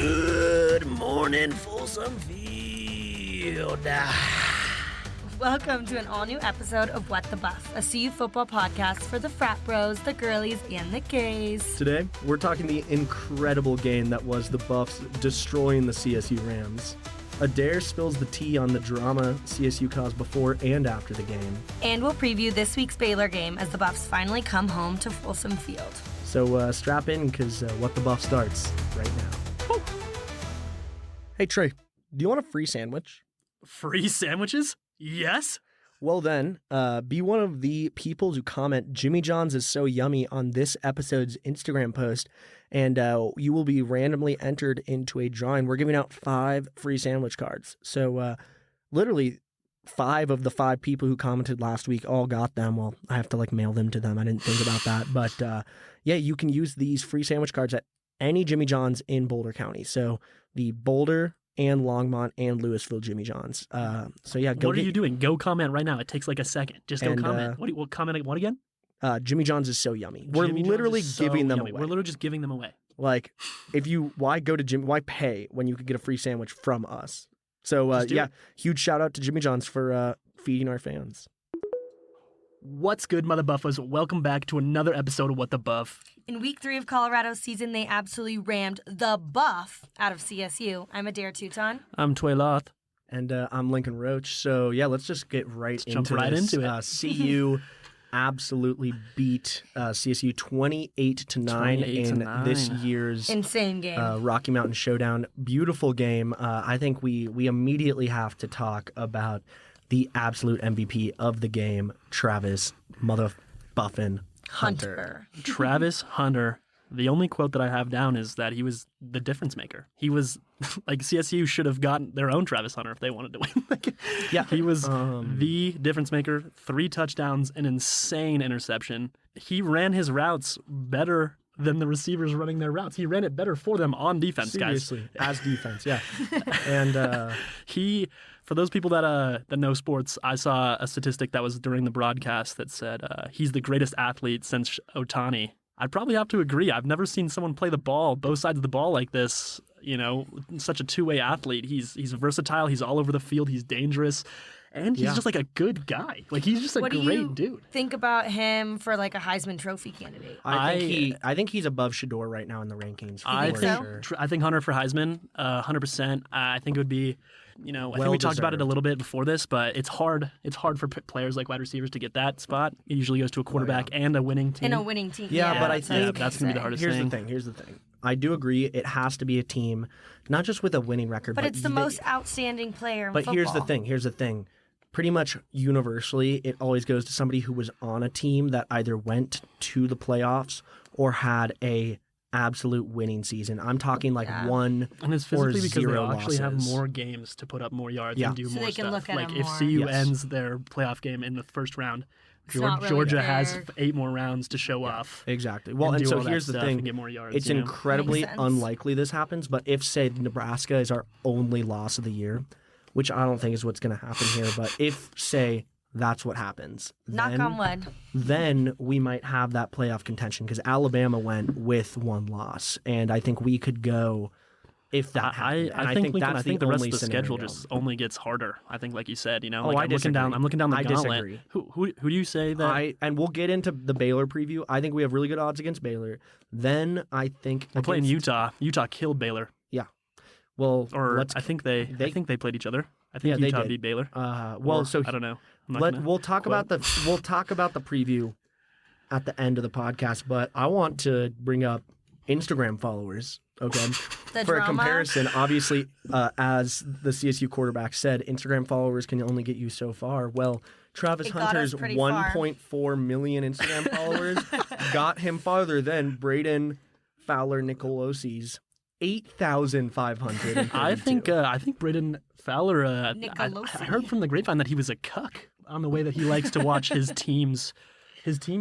Good morning, Folsom Field. Welcome to an all-new episode of What the Buff, a CU football podcast for the frat bros, the girlies, and the gays. Today, we're talking the incredible game that was the Buffs destroying the CSU Rams. Adair spills the tea on the drama CSU caused before and after the game. And we'll preview this week's Baylor game as the Buffs finally come home to Folsom Field. So strap in, because What the Buff starts right now. Woo. Hey, Trey, do you want a free sandwich? Free sandwiches? Yes. Well then, be one of the people to comment Jimmy John's is so yummy on this episode's Instagram post, and you will be randomly entered into a drawing. We're giving out 5 free sandwich cards. So literally 5 of the 5 people who commented last week all got them. Well, I have to mail them to them. I didn't think about that. But yeah, you can use these free sandwich cards at any Jimmy John's in Boulder County. So the Boulder and Longmont and Louisville Jimmy John's. So yeah, what are you doing? Go comment right now. It takes like a second. Just go comment. What comment? What again? Jimmy John's is so yummy. We're literally giving them away. We're literally just giving them away. Like, why go to Jimmy? Why pay when you could get a free sandwich from us? So yeah, huge shout out to Jimmy John's for feeding our fans. What's good, Mother Buffos? Welcome back to another episode of What the Buff. In week 3 of Colorado's season, they absolutely rammed the Buff out of CSU. I'm Adair Teuton. I'm Tway Loth. And I'm Lincoln Roach. So yeah, let's just get jump right into it. CU absolutely beat CSU 28-9 in this year's insane game. Rocky Mountain Showdown. Beautiful game. I think we immediately have to talk about the absolute MVP of the game, Travis Motherbuffin Hunter. Travis Hunter. The only quote that I have down is that he was the difference maker. He was CSU should have gotten their own Travis Hunter if they wanted to win. Yeah, he was the difference maker. 3 touchdowns, an insane interception. He ran his routes better than the receivers running their routes. He ran it better for them on defense, Seriously, guys. As defense, yeah. And for those people that know sports, I saw a statistic that was during the broadcast that said he's the greatest athlete since Ohtani. I'd probably have to agree. I've never seen someone play the ball, both sides of the ball like this, such a two-way athlete. He's versatile. He's all over the field. He's dangerous. And he's just like a good guy. Like, he's just a great dude. Think about him for like a Heisman Trophy candidate. I think he's above Shador right now in the rankings. I think Hunter for Heisman, 100%. I think it would be, I think we talked about it a little bit before this, but it's hard. It's hard for players like wide receivers to get that spot. It usually goes to a quarterback and a winning team. And a winning team. Yeah, but I think that's going to be the hardest thing. Here's the thing. I do agree it has to be a team, not just with a winning record. But it's the most outstanding player in football. Here's the thing. Pretty much universally, it always goes to somebody who was on a team that either went to the playoffs or had a absolute winning season. I'm talking 1 and it's or physically 0 because they actually losses. have more games to put up more yards and do so more they can stuff. Look at like them if more. CU ends their playoff game in the first round, Georgia has 8 more rounds to show off. Exactly. Well, and so here's the thing. And get more yards, it's incredibly unlikely this happens, but if, say, Nebraska is our only loss of the year, which I don't think is what's going to happen here, but if, say, that's what happens, knock on wood, then we might have that playoff contention because Alabama went with 1 loss, and I think we could go if that happened. I think the rest of the schedule just only gets harder. I think, like you said, I'm looking down the gauntlet. I disagree. Who do you say that? And we'll get into the Baylor preview. I think we have really good odds against Baylor. Then I think we're playing Utah. Utah killed Baylor. Yeah. Well, I think they played each other. I think Utah beat Baylor. I don't know. We'll talk about the preview at the end of the podcast. But I want to bring up Instagram followers. Okay, for a comparison, obviously, as the CSU quarterback said, Instagram followers can only get you so far. Well, Travis Hunter's 1.4 million Instagram followers got him farther than Braden Fowler Nicolosi's 8,500. I think Braden Fowler. I heard from the grapevine that he was a cuck on the way that he likes to watch his team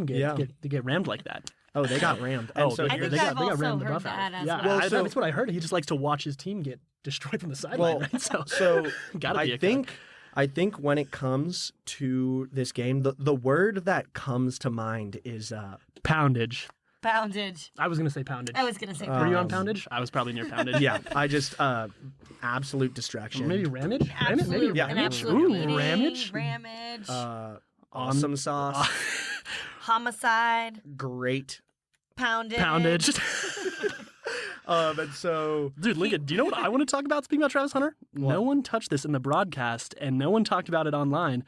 get rammed like that. Oh, they got rammed. I think I've also heard that as well. That's what I heard. He just likes to watch his team get destroyed from the sideline. Right? So I think when it comes to this game, the word that comes to mind is poundage. Poundage. I was going to say Poundage. I was going to say Were Poundage. you on Poundage? I was probably near Poundage. Yeah, I just absolute distraction. Maybe Ramage? Absolute, Yeah. an Ramage. absolute Ooh, beating, Ramage? Ramage. Awesome sauce. Homicide. Great. Poundage. And so, Dude, Lincoln, do you know what I want to talk about speaking about Travis Hunter? What? No one touched this in the broadcast, and no one talked about it online.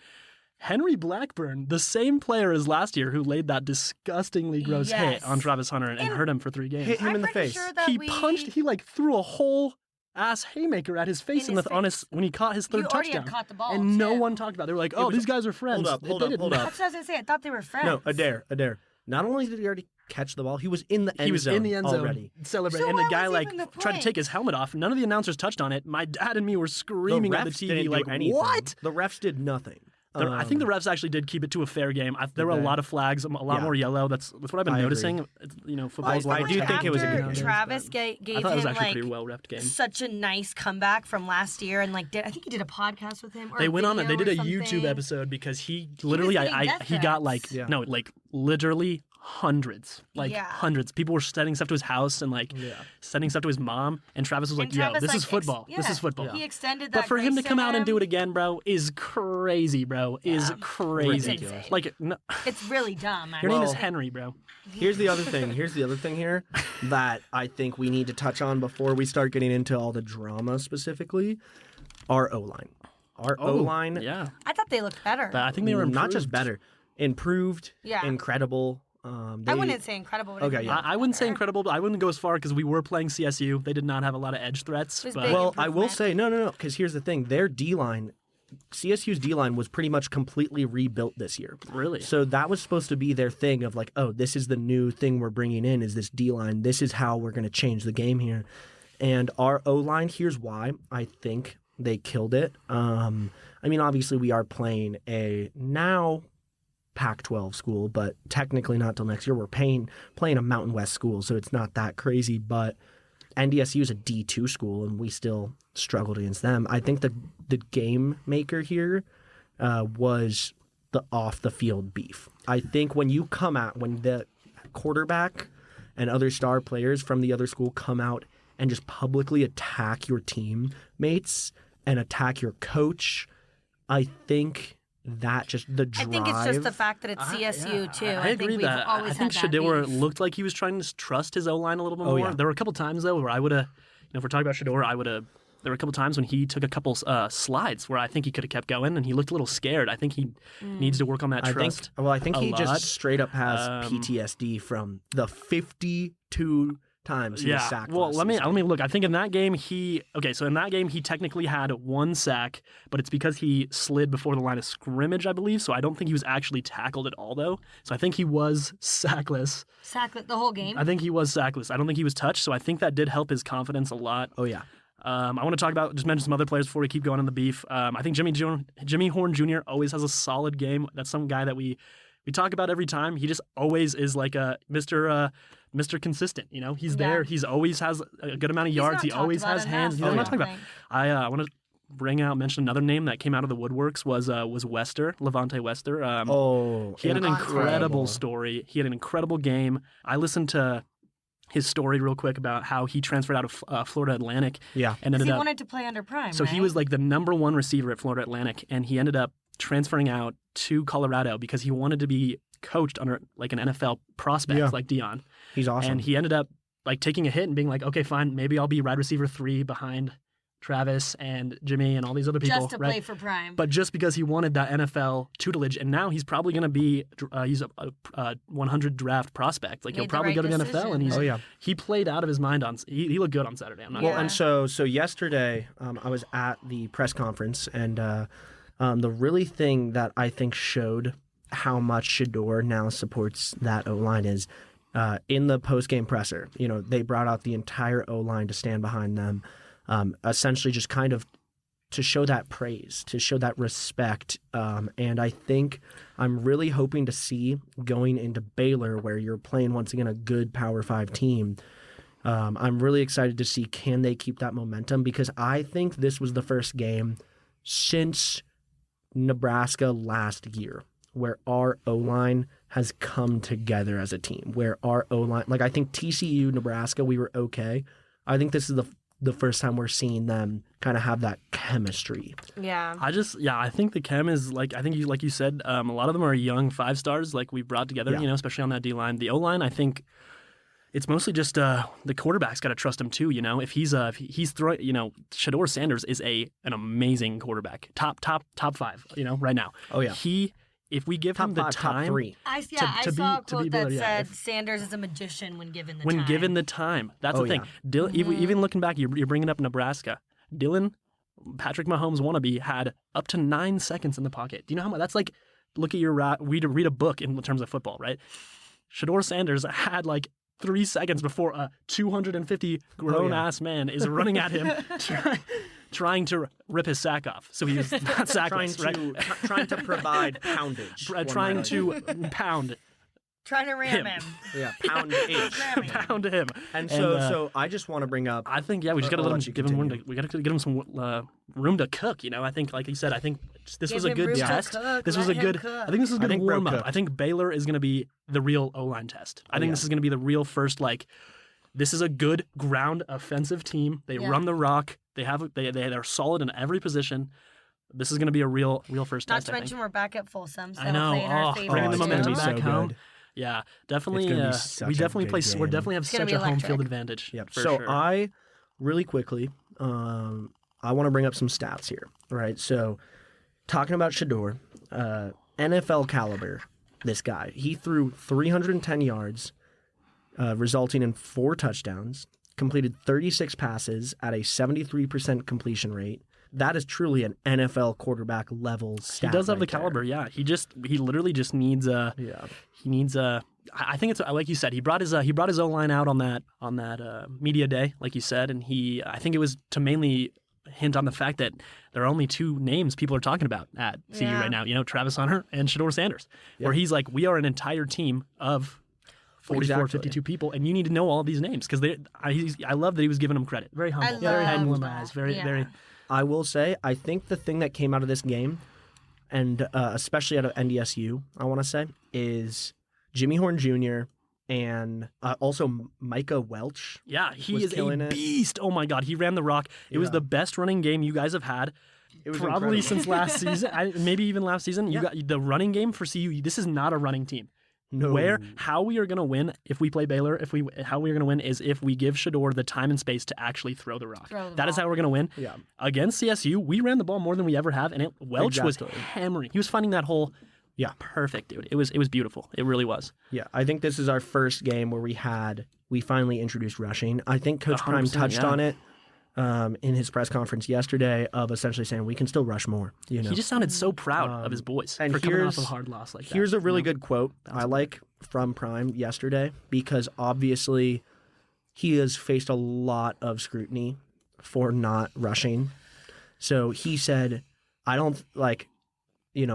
Henry Blackburn, the same player as last year who laid that disgustingly gross Yes. hit on Travis Hunter and hurt him for 3 games. hit him I'm in the pretty face. sure that He threw a whole ass haymaker at his face In his face. when he caught his third You already touchdown. had caught the ball, and no too. one talked about it. They were like, It was- these guys are friends. Hold up. They didn't. Hold up. That's what I was going to say. I thought they were friends. No, Adair. Not only did he already catch the ball, he was in the end He was zone in the end zone already. celebrating, So and the what guy was like even the tried to point? take his helmet off. None of the announcers touched on it. My dad and me were screaming at the refs TV didn't like, do anything. "What?" The refs did nothing. I think the refs actually did keep it to a fair game. There were a Okay. lot of flags, a lot Yeah. more yellow. That's what I've been I agree. noticing. Football's a lot I more do think technical it was a good nowadays, game. Travis but gave I thought it was him actually a like pretty well reffed game. such a nice comeback from last year, and I think he did a podcast with him. Or They went on it. They video did a or YouTube something. episode because he literally, getting death he got like threats. Yeah. literally hundreds, Yeah. hundreds. People were sending stuff to his house and sending stuff to his mom. And Travis was like, And "Yo, Travis, this like, is football. This yeah, is football." He extended that. But for him to grace come out and do him, it again, bro, is crazy, bro. Is Yeah. crazy. Ridiculous. Like, no, it's really dumb. your name is Well- Henry, bro. Here's the other thing. Here that I think we need to touch on before we start getting into all the drama specifically. Our O-line. Our O-line, Yeah, I thought they looked better. but I think they were not just improved. better, improved, Yeah. incredible. I wouldn't say incredible. But Okay, I think yeah. they I wouldn't say better. incredible, but I wouldn't go as far because we were playing CSU. They did not have a lot of edge threats. It was But big. Well, I will improvement. say no, because here's the thing. Their D-line, CSU's D-line was pretty much completely rebuilt this year. really, So that was supposed to be their thing of like, oh, this is the new thing we're bringing in is this D-line. This is how we're going to change the game here. And our O-line, here's why I think they killed it. I mean, obviously we are playing a now Pac-12 school, but technically not till next year. We're playing a Mountain West school, so it's not that crazy. But NDSU is a D2 school, and we still struggled against them. I think the game maker here was the off the field beef. I think when the quarterback and other star players from the other school come out and just publicly attack your teammates and attack your coach, I think that just the drive. I think it's just the fact that it's CSU too. I agree think we've that. always I think had that Shador beef. looked like he was trying to trust his O-line a little bit Oh, more. yeah. There were a couple times though where I would have, if we're talking about Shador, there were a couple times when he took a couple slides where I think he could have kept going and he looked a little scared. I think he needs to work on that trust. I think a he lot. just straight up has Um, PTSD from the 52 times he was sacked. Well, last let me season. look. I think in that game he technically had 1 sack, but it's because he slid before the line of scrimmage, I believe. So I don't think he was actually tackled at all, though. So I think he was sackless. Sacked the whole game. I think he was sackless. I don't think he was touched. So I think that did help his confidence a lot. Oh yeah. I want to just mention some other players before we keep going on the beef. I think Jimmy Horn Jr. always has a solid game. That's some guy that we talk about every time. He just always is like a Mr. Consistent. You know, he's there. He's always has a good amount of yards. He's He not always talked has about hands. enough. I'm not Yeah. talking about. I want to mention another name that came out of the woodworks was Wester, Levante Wester. He had an incredible story. He had an incredible game. I listened to his story real quick about how he transferred out of Florida Atlantic. Yeah. And Because ended he up. wanted to play under Prime. So he was like the number 1 receiver at Florida Atlantic, and he ended up transferring out to Colorado because he wanted to be coached under like an NFL prospect like Dion. He's awesome. And he ended up like taking a hit and being like, okay, fine, maybe I'll be wide receiver 3 behind Travis and Jimmy and all these other people. just to right? play for Prime. But just because he wanted that NFL tutelage, and now he's probably going to be he's a 100 draft prospect. Like he'll Made the probably right go to the NFL, decision, and he's right? he played out of his mind on. He looked good on Saturday. I'm not. Well, gonna and lie. so yesterday I was at the press conference, and the really thing that I think showed how much Shador now supports that O-line is in the post-game presser. You know, they brought out the entire O-line to stand behind them, essentially just kind of to show that praise, to show that respect. And I think I'm really hoping to see going into Baylor, where you're playing once again a good Power 5 team. I'm really excited to see can they keep that momentum, because I think this was the first game since Nebraska last year where our O-line has come together as a team, where our O-line, like I think TCU, Nebraska, we were okay. I think this is the first time we're seeing them kind of have that chemistry. Yeah. I think the chem is like you said, a lot of them are young 5-stars like we brought together, Yeah. Especially on that D-line. The O-line, I think it's mostly just the quarterback's got to trust him too, if he's throwing, Shador Sanders is an amazing quarterback. Top 5, right now. Oh yeah. If we give Top him the 5, time, top 3. I to saw a be quote that better, said Sanders is a magician when given the time. when given the time. That's Oh, the thing. yeah. Even looking back, you're bringing up Nebraska. Dylan, Patrick Mahomes wannabe, had up to 9 seconds in the pocket. Do you know how much? That's like, look at your read a book in terms of football, right? Shador Sanders had like 3 seconds before a 250 grown-ass man is running at him, trying to rip his sack off. So he was not sackless, Trying to provide poundage. trying to pound. Trying to ram him. Yeah, pound H. Ram him. Pound him. And so I just want to bring up. I think we just got to I'll let you give him room continue. we got to give him some room to cook. I think, like you said, I think this Give was a him good room to test. cook, This was let a him good. cook. I think this was a I good think Bro warm up. cooked. I think Baylor is going to be the real O-line test. I think this is going to be the real first This is a good ground offensive team. They run the rock. They're solid in every position. This is going to be a real first Not test. to mention we're back at Folsom, so I know. playing our Oh, favorite bringing the team. momentum It's back gonna be so home. good. Yeah, definitely. It's gonna be such we a definitely good play. We game. definitely have It's gonna such be a home electric. field advantage. Yep. For So sure. I really quickly, I want to bring up some stats here. Right. So talking about Shador, NFL caliber. This guy, he threw 310 yards, resulting in 4 touchdowns. Completed 36 passes at a 73% completion rate. That is truly an NFL quarterback level stat. He does have right the there. caliber. Yeah, he literally just needs a. Yeah. He needs a. I think it's like you said. He brought his O-line out on that media day, like you said, and I think it was to mainly hint on the fact that there are only 2 names people are talking about at CU Yeah. right now. Travis Hunter and Shador Sanders, where he's like, we are an entire team of 44, Exactly. 52 people, and you need to know all these names because I love that he was giving them credit. Very humble, very love humble in that. my eyes. Very, Yeah. very. I will say, I think the thing that came out of this game, and especially out of NDSU, I want to say, is Jimmy Horn Jr. and also Micah Welch. Yeah, he Was is a killing it. beast. Oh my God, he ran the rock. It was Yeah. the best running game you guys have had. It was Probably incredible. since last season, maybe even last season. You got the running game for CU. This is not a running team. No. How we are going to win if we play Baylor, how we are going to win is if we give Shador the time and space to actually throw the rock. That is how we're going to win. Yeah. Against CSU, we ran the ball more than we ever have, and Welch was Exactly. hammering. He was finding that hole. Yeah. Perfect, dude. It was beautiful. It really was. Yeah, I think this is our first game where we finally introduced rushing. I think Coach Prime 100%, touched yeah. on it in his press conference yesterday of essentially saying we can still rush more. He He just sounded so proud of his boys and for coming off here's- of a hard loss like that. Here's a really you know? good quote I like from Prime yesterday because obviously he has faced a lot of scrutiny for not rushing. So he said, I don't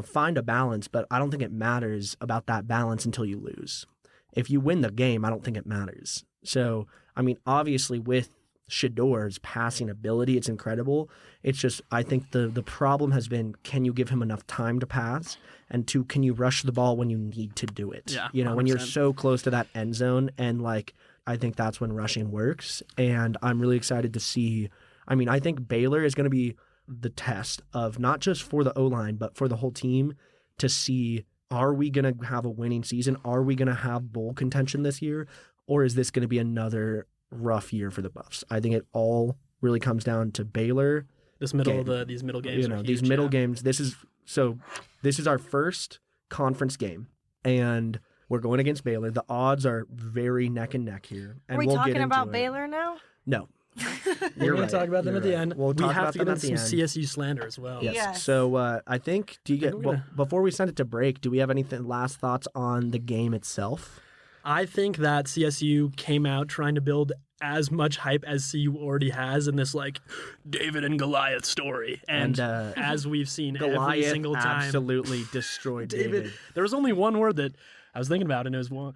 find a balance, but I don't think it matters about that balance until you lose. If you win the game, I don't think it matters. So, I mean, obviously with Shador's passing ability, it's incredible. It's just, I think the problem has been, can you give him enough time to pass? And 2, can you rush the ball when you need to do it? Yeah, when you're 100%. so close to that end zone, and I think that's when rushing works. And I'm really excited to see. I mean, I think Baylor is going to be the test of not just for the O-line, but for the whole team to see, are we going to have a winning season? Are we going to have bowl contention this year? Or is this going to be another rough year for the Buffs? I think it all really comes down to Baylor. these middle games. are These huge, middle yeah. games. This is our first conference game, and we're going against Baylor. The odds are very neck and neck here. And Are we we'll get talking into about it. Baylor now? No. We're You're going right. to talk about them You're at the right. end. We'll we talk have about to get them into at some the end. CSU slander as well. Yes. Yes. So I think, we're gonna- before we send it to break, do we have anything last thoughts on the game itself? I think that CSU came out trying to build as much hype as CU already has in this David and Goliath story, and as we've seen every Goliath single time, absolutely destroyed David. There was only one word that I was thinking about, and it was Pound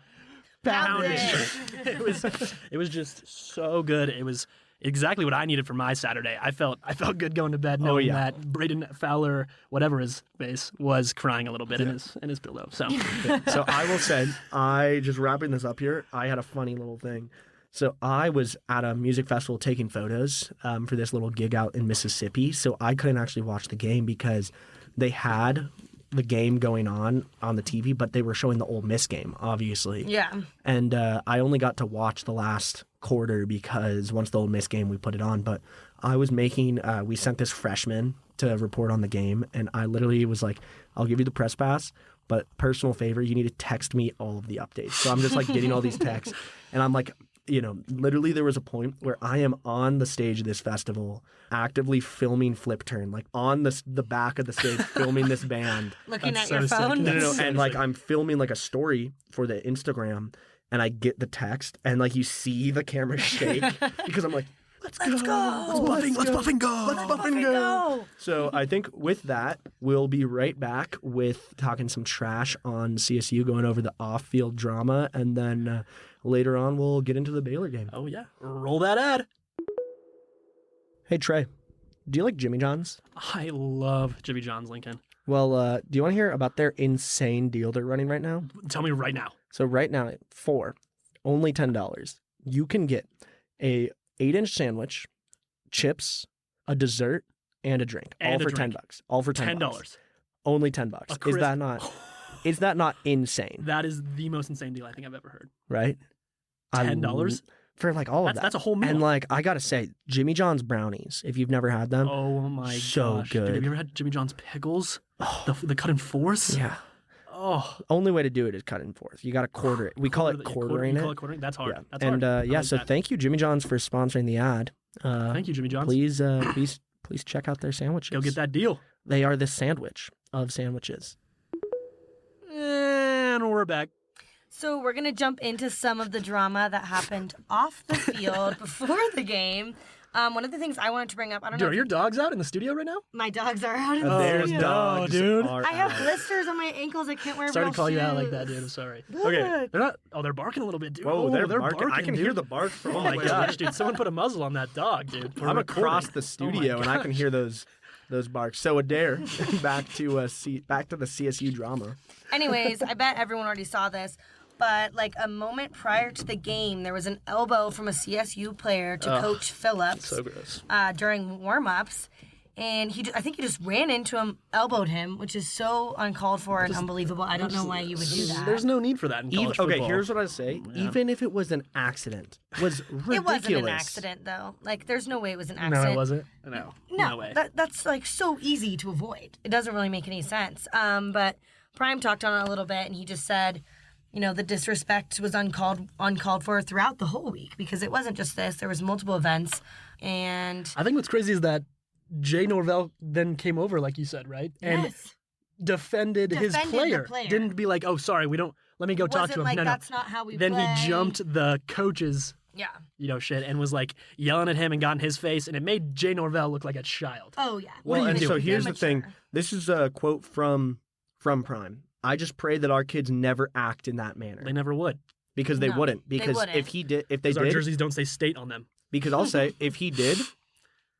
poundage. it. It was just so good. It exactly what I needed for my Saturday. I felt good going to bed knowing that Braden Fowler, whatever his face, was crying a little bit in his pillow. So, So I will say, just wrapping this up here, I had a funny little thing. So I was at a music festival taking photos for this little gig out in Mississippi. So I couldn't actually watch the game because they had the game going on the TV, but they were showing the Ole Miss game, obviously. Yeah. And I only got to watch the last quarter because once the Ole Miss game, we put it on. But I was we sent this freshman to report on the game, and I literally was like, I'll give you the press pass, but personal favor, you need to text me all of the updates. So I'm just like getting all these texts, and I'm like, literally there was a point where I am on the stage of this festival actively filming Flip Turn, like on the back of the stage, filming this band. Looking That's at your so sick. phone. No, So and like I'm filming like a story for the Instagram, and I get the text, and like you see the camera shake because I'm like, let's go. Let's Buff and go. So I think with that, we'll be right back with talking some trash on CSU, going over the off-field drama, and then later on we'll get into the Baylor game. oh yeah, roll that ad. Hey Trey, do you like Jimmy John's? I love Jimmy John's Lincoln. Well, do you want to hear about their insane deal they're running right now? Tell me right now. So right now, for only $10, you can get a 8-inch sandwich, chips, a dessert, and a drink. And all a for drink. $10. All for $10. $10. Only $10. A Is crisp- that not? Is that not insane? That is the most insane deal I think I've ever heard. Right? $10 for like all of that. That's a whole meal. And like I gotta say, Jimmy John's brownies. If you've never had them, oh my so gosh, good. Dude, have you ever had Jimmy John's pickles? The cut and force. yeah. Oh, Only way to do it is cut in fourth. You got to quarter it. We call it quartering You call it. it quartering? That's hard. Yeah. That's And hard. I like so that. thank you, Jimmy John's, for sponsoring the ad. Thank you, Jimmy John's. Please check out their sandwiches. Go get that deal. They are the sandwich of sandwiches. And we're back. So we're going to jump into some of the drama that happened off the field before the game. One of the things I wanted to bring up, I don't Dude, know are if your dogs out in the studio right now? my dogs are out of Oh, the There's studio. dogs, dude. are I have out. blisters on my ankles. I can't wear Sorry real to call you out like shoes. that, dude. I'm sorry. Look. Okay, they're not. Oh, they're barking a little bit, dude. Whoa, oh, they're barking. I can dude. hear the bark from Oh all my the way gosh, over. dude! Someone put a muzzle on that dog, dude. We're I'm across recording. the studio and I can hear those barks. So Adair, back to the CSU drama. Anyways, I bet everyone already saw this, but like a moment prior to the game, there was an elbow from a CSU player to Coach Phillips So gross. during warm-ups. And I think he just ran into him, elbowed him, which is so uncalled for and unbelievable. I don't know why you would do that. There's no need for that in college football. Okay, here's what I say. Yeah. Even if it was an accident, was ridiculous. It wasn't an accident, though. Like, there's no way it was an No, accident. it wasn't. No way. That's like so easy to avoid. It doesn't really make any sense. But Prime talked on it a little bit, and he just said, the disrespect was uncalled for throughout the whole week because it wasn't just this. There was multiple events, and I think what's crazy is that Jay Norvell then came over, like you said, right? And yes, defended his Defended the player. player. Didn't be like, oh, sorry, let me go talk wasn't to him. like No, that's not how we Then play. he jumped the coach's, Yeah. shit and was like yelling at him and got in his face, and it made Jay Norvell look like a child. Oh yeah. Well, and so here's the thing. Immature. This is a quote from Prime. I just pray that our kids never act in that manner They never would. because they No, wouldn't. they Because wouldn't. if they Because our did, jerseys don't say state on them. because I'll say if he did,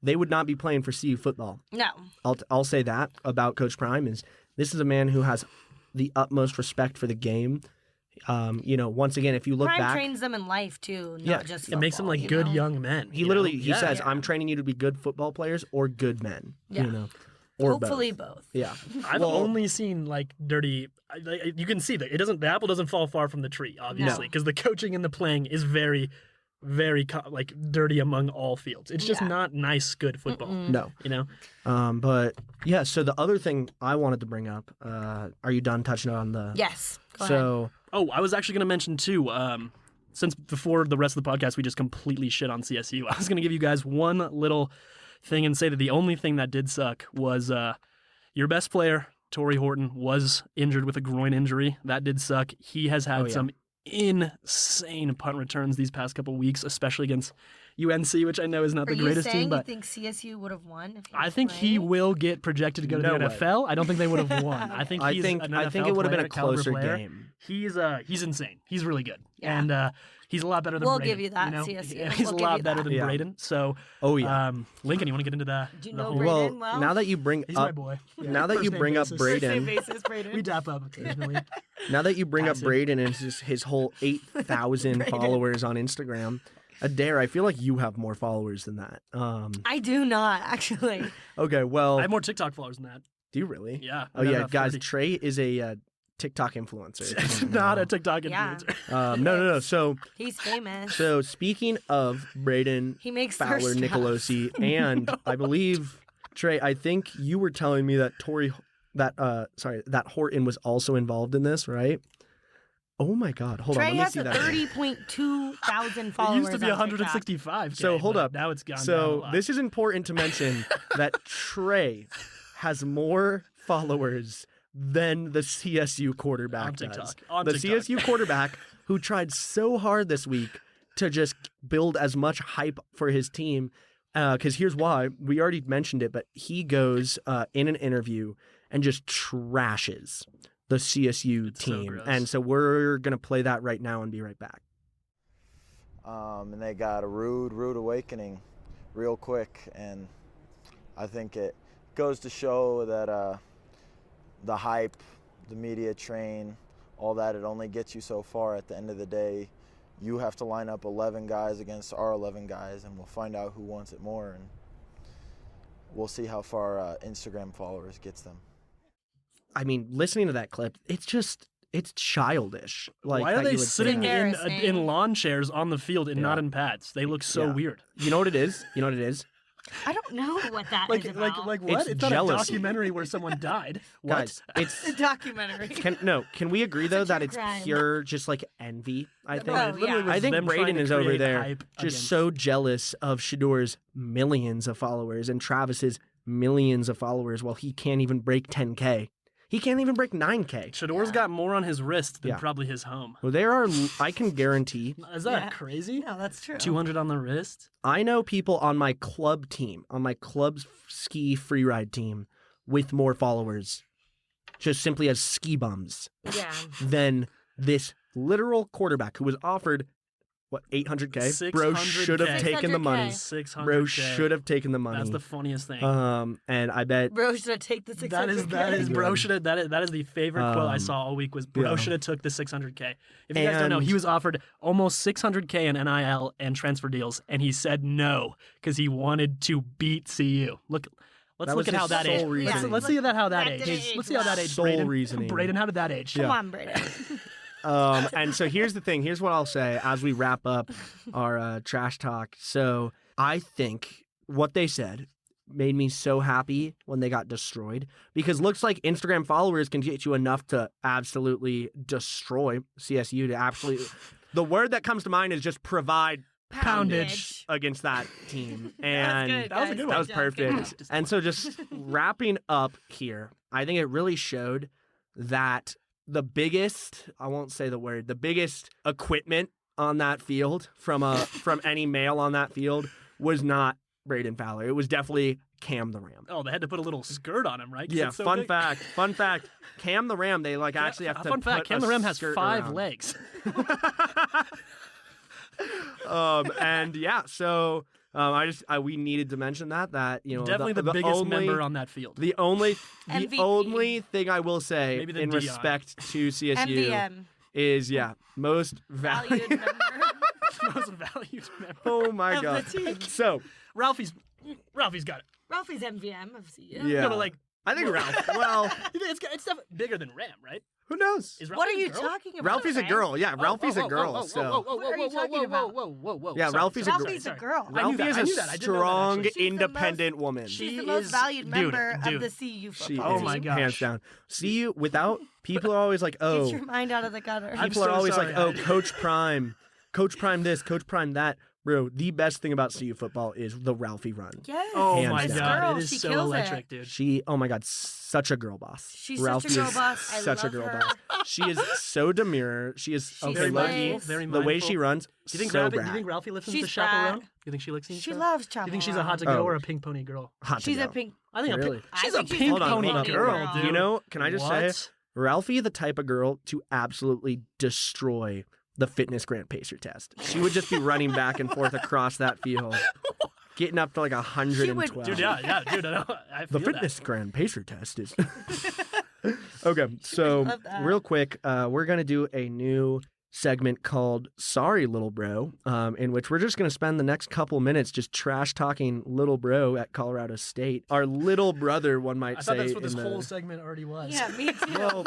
they would not be playing for CU football. No. I'll say that about Coach Prime is this is a man who has the utmost respect for the game. Once again, if you look Prime back, trains them in life too, not Yeah, just It makes them football, like you good know? young men. he literally Yeah. says, Yeah. "I'm training you to be good football players or good men." Yeah. Or Hopefully both. both. Yeah. I've Well- only seen like dirty. You can see that the apple doesn't fall far from the tree, obviously, because the coaching and the playing is very, very like dirty among all fields. It's just Yeah. not nice, good football. No. But yeah. So the other thing I wanted to bring up. Are you done touching on the? Yes. Go ahead. Oh, I was actually going to mention too. Since before the rest of the podcast we just completely shit on CSU, I was going to give you guys one little thing and say that the only thing that did suck was your best player, Torrey Horton, was injured with a groin injury. That did suck. He has had some insane punt returns these past couple weeks, especially against UNC, which I know is not Are the you greatest saying team, but you think CSU would have won? If he I was think he playing? will get projected to go to No the way. NFL. I don't think they would have won. I think he's an NFL I think it would have been a player, caliber closer player. game. He's insane. He's really good, Yeah. and he's a lot better than We'll Braden. give you that, you know? CSU. Yeah, he's We'll a give lot you better that. than Yeah. Braden. So, Oh yeah. Lincoln, you want to get into the Do you the know whole? Braden? Well, well? now that you bring He's my up boy. now that First you name bring up basis. Braden, We dap up occasionally. now that you bring up Passive. Braden and his whole 8,000 followers on Instagram, Adair, I feel like you have more followers than that. I do not actually. Okay, well, I have more TikTok followers than that. do you really? Yeah. Oh I've got yeah, about guys, 30. Trey is a TikTok influencer. It's not a TikTok Yeah. influencer. No. So He's famous. speaking of Braden He makes Fowler their stuff. Nicolosi, and I believe Trey, I think you were telling me that that Horton was also involved in this, right? Oh my God! Hold Trey on, let me has see that. 30.2 thousand It followers. used to be on TikTok. 165. So hold up. Now it's gone down a So lot. this is important to mention that Trey has more followers than the CSU quarterback On does. TikTok. On The TikTok. CSU quarterback who tried so hard this week to just build as much hype for his team. Because here's why. We already mentioned it, but he goes in an interview and just trashes the CSU It's so team. gross. And so we're going to play that right now and be right back. And they got a rude awakening real quick. And I think it goes to show that the hype, the media train, all that, it only gets you so far. At the end of the day, you have to line up 11 guys against our 11 guys, and we'll find out who wants it more. And we'll see how far Instagram followers gets them. I mean, listening to that clip, it's childish. Like, Why are that they you would say sitting that. Embarrassing. in lawn chairs on the field and not in pads? They look so Yeah. weird. You know what it is? You know what it is? I don't know what that Like is like about. like what? It's not jealousy. a documentary where someone died. What? Guys, it's a documentary. can we agree though that it's crime. pure just like envy? I think. Oh, yeah. I think them trying Braden to is over create there hype just against- so jealous of Shador's millions of followers and Travis's millions of followers while he can't even break 10K. He can't even break 9K. Shador's got more on his wrist than Yeah. probably his home. Well, I can guarantee, Is that Yeah. crazy? No, that's true. 200 on the wrist? I know people on my club team, on my club's ski freeride team with more followers just simply as ski bums Yeah. than this literal quarterback who was offered, what, 800K? Bro 600K. should have taken the money. 600K. Bro 600K. should have taken the money. That's the funniest thing. And I bet Bro should have take the 600. that is bro should have that is the favorite quote I Um, saw all week was bro yeah. should have took the 600K. If you guys don't know, And- he was offered almost 600K in NIL and transfer deals, and he said no because he wanted to beat CU. Let's That look was at how his that sole aged. reasoning. Let's see how that That aged. didn't age Let's see how that well. aged. Sole Braden. reasoning. Braden, how did that age? Come on, Braden. And so here's the thing. Here's what I'll say as we wrap up our trash talk. So I think what they said made me so happy when they got destroyed because looks like Instagram followers can get you enough to absolutely destroy CSU to absolutely. The word that comes to mind is just provide Poundage. against that team. That was And good, That was a guys. good that was Good job, good perfect. job. And so just wrapping up here, I think it really showed that the biggest, I won't say the word, the biggest equipment on that field from any male on that field was not Braden Fowler. It was definitely Cam the Ram. Oh, they had to put a little skirt on him, right? 'Cause Yeah, it's so fun big. fact. Cam the Ram, they actually have to Fun fact, put Cam a the Ram has skirt 5 around. legs. And yeah, so we needed to mention that you know Definitely the biggest only, member on that field. The only MVP. thing I will say Maybe the in Dion. respect to CSU MVM. is most Valued valued. member Most valued member. Oh my of god! the team. So Ralphie's got it. Ralphie's MVM of CU. yeah, No, but like, I think Ralph. Well, it's definitely bigger than Ram, right? who knows? Is What are Ralphie a you girl? talking about? Ralphie's a Ryan? girl. Yeah, Ralphie's a girl. Whoa, So What are you talking about? Whoa. yeah, Sorry, Ralphie's a girl. Ralphie's a girl. I knew Ralphie is that. I a knew that. I didn't know that, strong, actually. She's the independent woman. She's She the most is- valued dude, member dude. of the CU She football Oh is team. my gosh. hands down. See you without people are always like, oh, Get your mind out of the gutter. I'm people are so always sorry, like, oh, Ed. Coach Prime this, Coach Prime that. Bro, the best thing about CU football is the Ralphie run. Yes. Oh Hands my down. god, Girl, it is she so kills electric, it. dude. She, oh my God, such a girl boss. She's Ralphie such a girl is boss. I such love a girl her. boss. She is so demure. She is She's okay. very Loki, mindful, very the way mindful. she runs. Do you think so Ralphie? Do brat. you think Ralphie listens She's to Chaperone? brat. You think she likes She loves Chaperone. Do you think she's a hot to go or a pink pony girl? Hot to She's go. a pink. I think Really? she's I a think she's pink a Hold on, pony hold on. girl, dude. You know, can I just say, What? Ralphie, the type of girl to absolutely destroy the fitness Grant Pacer test. She would just be running back and forth across that field, getting up to like 112. Dude, yeah, dude. I The feel fitness that. Grand Pacer test is. Okay, so love that. real quick, we're gonna do a new segment called "Sorry, Little Bro," in which we're just gonna spend the next couple minutes just trash talking Little Bro at Colorado State, our little brother, one might I say. thought that's what this in the- whole segment already was. Yeah, me too. Well,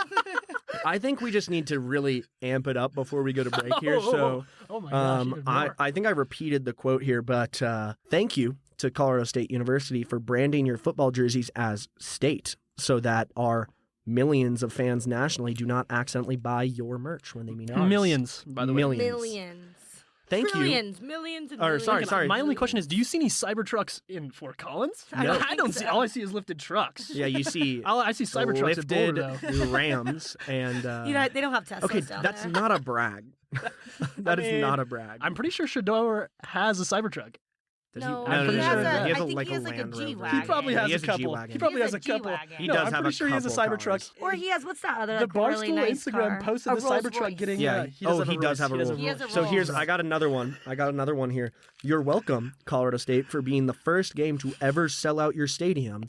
I think we just need to really amp it up before we go to break here. So. Oh my gosh, even more. I think I repeated the quote here, but thank you to Colorado State University for branding your football jerseys as state so that our millions of fans nationally do not accidentally buy your merch when they mean ours. Millions, by the way. Millions. Thank Trillions, millions and Or, millions. sorry, sorry. My only question is, do you see any Cybertrucks in Fort Collins? I don't I think don't so. see. All I see is lifted trucks. you. Yeah, you see I see Cybertrucks at Boulder, lifted though. Rams and. They don't have Teslas okay, down that's there. not a brag. That is mean, not a brag. I'm pretty sure Shador has a Cybertruck. Does No, I'm pretty he sure has that- a, he has I a, think like he has like a Land Rover. G-Wagon. He probably has He a has a couple. G-Wagon. He probably He has has a a couple. G-Wagon. He No, does I'm have pretty a sure he has a couple Cybertruck. cars. Or he has, what's that other The like, really Barstool nice Instagram car? posted A the Rolls Cybertruck Royce. getting. Yeah. He does have he a does Rolls. have a Rolls. He has a So here's, Rolls. I got another one. Here. You're welcome, Colorado State, for being the first game to ever sell out your stadium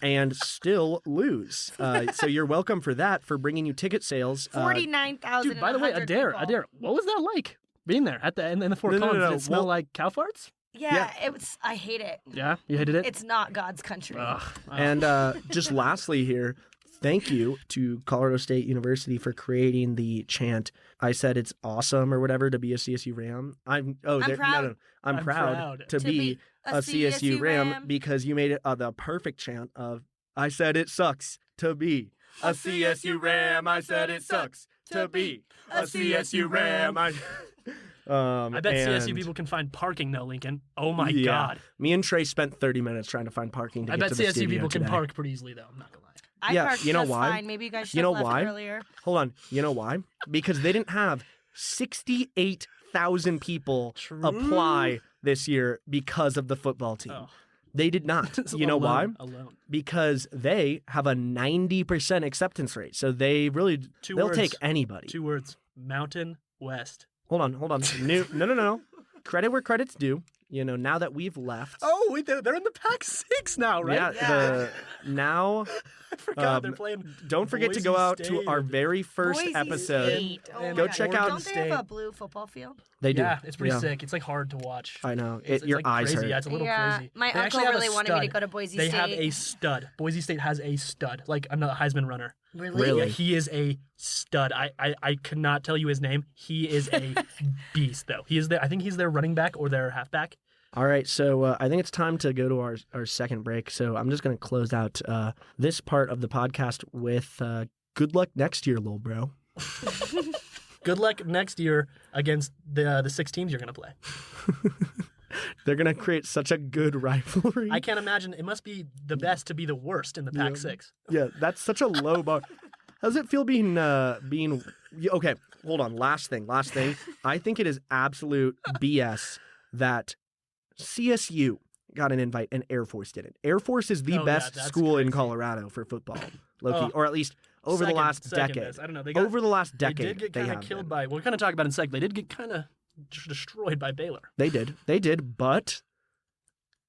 and still lose. So you're welcome for that, for bringing you ticket sales. 49,000. Dude, by the way, Adair, what was that like? Being there at the in the Fort No, no, Collins, no, did no. it smell Well- like cow farts? Yeah, it was. I hate it. Yeah, you hated it. It's not God's country. Ugh. And just lastly here, thank you to Colorado State University for creating the chant. I said it's awesome or whatever to be a CSU Ram. I'm proud. No, I'm proud to be a CSU Ram because you made it the perfect chant of I said it sucks to be a CSU Ram. I said it sucks to be a CSU Ram. I bet CSU and- people can find parking though, Lincoln. Oh my Yeah. God. Me and Trey spent 30 minutes trying to find parking to I get bet to the CSU studio people can today. park pretty easily though. I'm not gonna lie. I Yeah, parked you know just why? fine. Maybe you guys should You know have left why? earlier. Hold on. You know why? Because they didn't have 68,000 people True. apply this year because of the football team. Oh. They did not. You know why? Alone. Because they have a 90% acceptance rate. So they really, Two they'll words. take anybody. 2 words. Mountain West. Hold on. No. Credit where credit's due. You know, now that we've left. Oh wait, they're in the Pac-6 now, right? Yeah. Now, I forgot they're um, playing. don't forget to Boise go out to State. our very first Boise episode. State. Oh And Go my check God. out- Don't they have a State. blue football field? They do. Yeah, it's pretty Yeah. sick. It's like hard to watch. I know. It's Your like eyes crazy. hurt. Yeah, it's a little Yeah, crazy. my They uncle actually have a really wanted me to stud. go to Boise They State. have a stud. Boise State has a stud, like another Heisman runner. Really? Yeah, he is a stud. I could not tell you his name. He is a beast, though. He is there. I think he's their running back or their halfback. All right, so I think it's time to go to our second break. So I'm just going to close out this part of the podcast with good luck next year, little bro. Good luck next year against the 6 teams you're going to play. They're going to create such a good rivalry. I can't imagine. It must be the best to be the worst in the Pac-6. Yeah, that's such a low bar. How does it feel being okay? Hold on. Last thing. I think it is absolute BS that CSU got an invite and Air Force didn't. Air Force is the Oh, yeah, best that's school in crazy. Colorado for football, Loki, Oh. or at least over the last decade. best. I don't know. They got, Over the last they decade, did get they kind of have killed been. by. We're going to talk about it in a sec. They did get kind of destroyed by Baylor. They did, but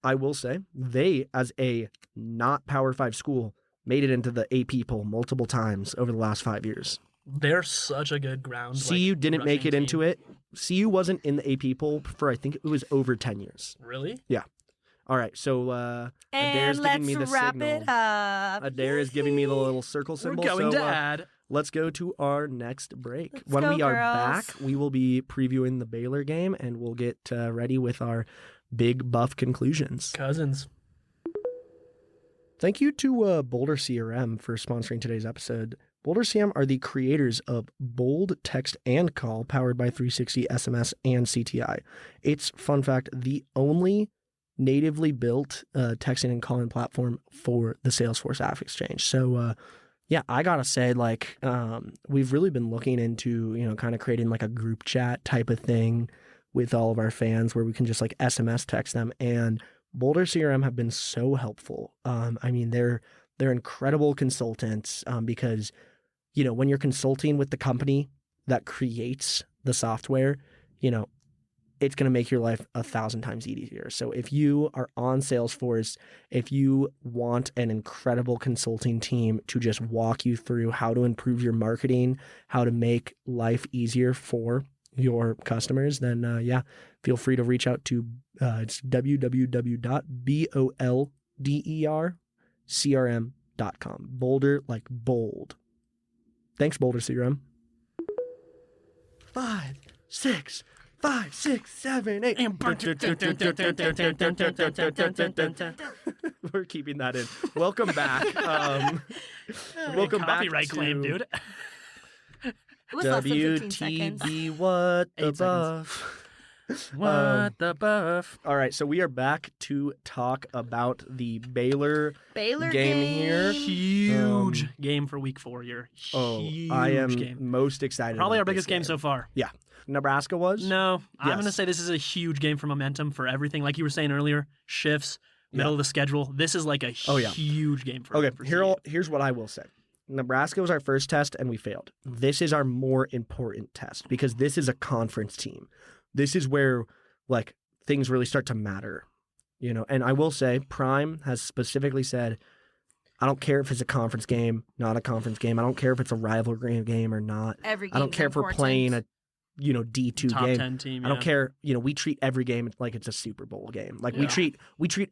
I will say they, as a not Power 5 school, made it into the AP poll multiple times over the last 5 years. They're such a good ground. CU didn't make it into it. CU wasn't in the AP poll for, I think it was over 10 years. Really? All right, so Adair's And giving me the let's wrap signal. it up. Adair is giving me the little circle symbol. We're going so, to add. let's go to our next break. Let's When go, we are girls. back, we will be previewing the Baylor game, and we'll get ready with our big buff conclusions. Cousins. Thank you to Boulder CRM for sponsoring today's episode. Boulder CRM are the creators of Bold Text and Call, powered by 360 SMS and CTI. It's, fun fact, the only natively built texting and calling platform for the Salesforce App Exchange. So Yeah, I gotta say, like, we've really been looking into, kind of creating like a group chat type of thing with all of our fans where we can just like SMS text them. And Boulder CRM have been so helpful. I mean, they're incredible consultants because, when you're consulting with the company that creates the software, it's going to make your life 1,000 times easier. So if you are on Salesforce, if you want an incredible consulting team to just walk you through how to improve your marketing, how to make life easier for your customers, then feel free to reach out to it's www.boldercrm.com. Boulder like bold. Thanks, Boulder CRM. 5, 6, 5, 6, 7, 8. We're keeping that in. Welcome back. Welcome back Copyright claim, dude. It was less than 15 seconds. WTB, what the 8 seconds. buff? What the buff? All right, so we are back to talk about the Baylor game here. Huge game for week 4 here. Oh, I am game. most excited. Probably about our biggest this game so far. Yeah. Nebraska was? No, I'm Yes. going to say this is a huge game for momentum for everything. Like you were saying earlier, shifts, middle of the schedule. This is like a huge game for Okay, for here's what I will say. Nebraska was our first test and we failed. This is our more important test because this is a conference team. This is where like things really start to matter, And I will say Prime has specifically said, I don't care if it's a conference game, not a conference game. I don't care if it's a rivalry game or not. Every I don't game's care if we're important. playing a D2 top game. 10 team. I don't care. We treat every game like it's a Super Bowl game. Like we treat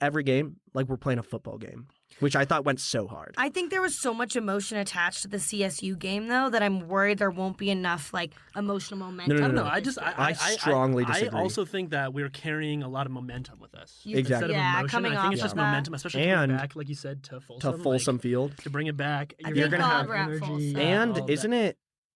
every game like we're playing a football game, which I thought went so hard. I think there was so much emotion attached to the CSU game, though, that I'm worried there won't be enough like emotional momentum. No. I don't know. with this game. I strongly disagree. I also think that we're carrying a lot of momentum with us. Exactly. Instead of emotion, coming I think it's off just of that. momentum, especially And coming back, like you said, to Folsom. To Folsom like, Field. to bring it back. I You're think gonna while have we're at energy. Folsom. And all of isn't that.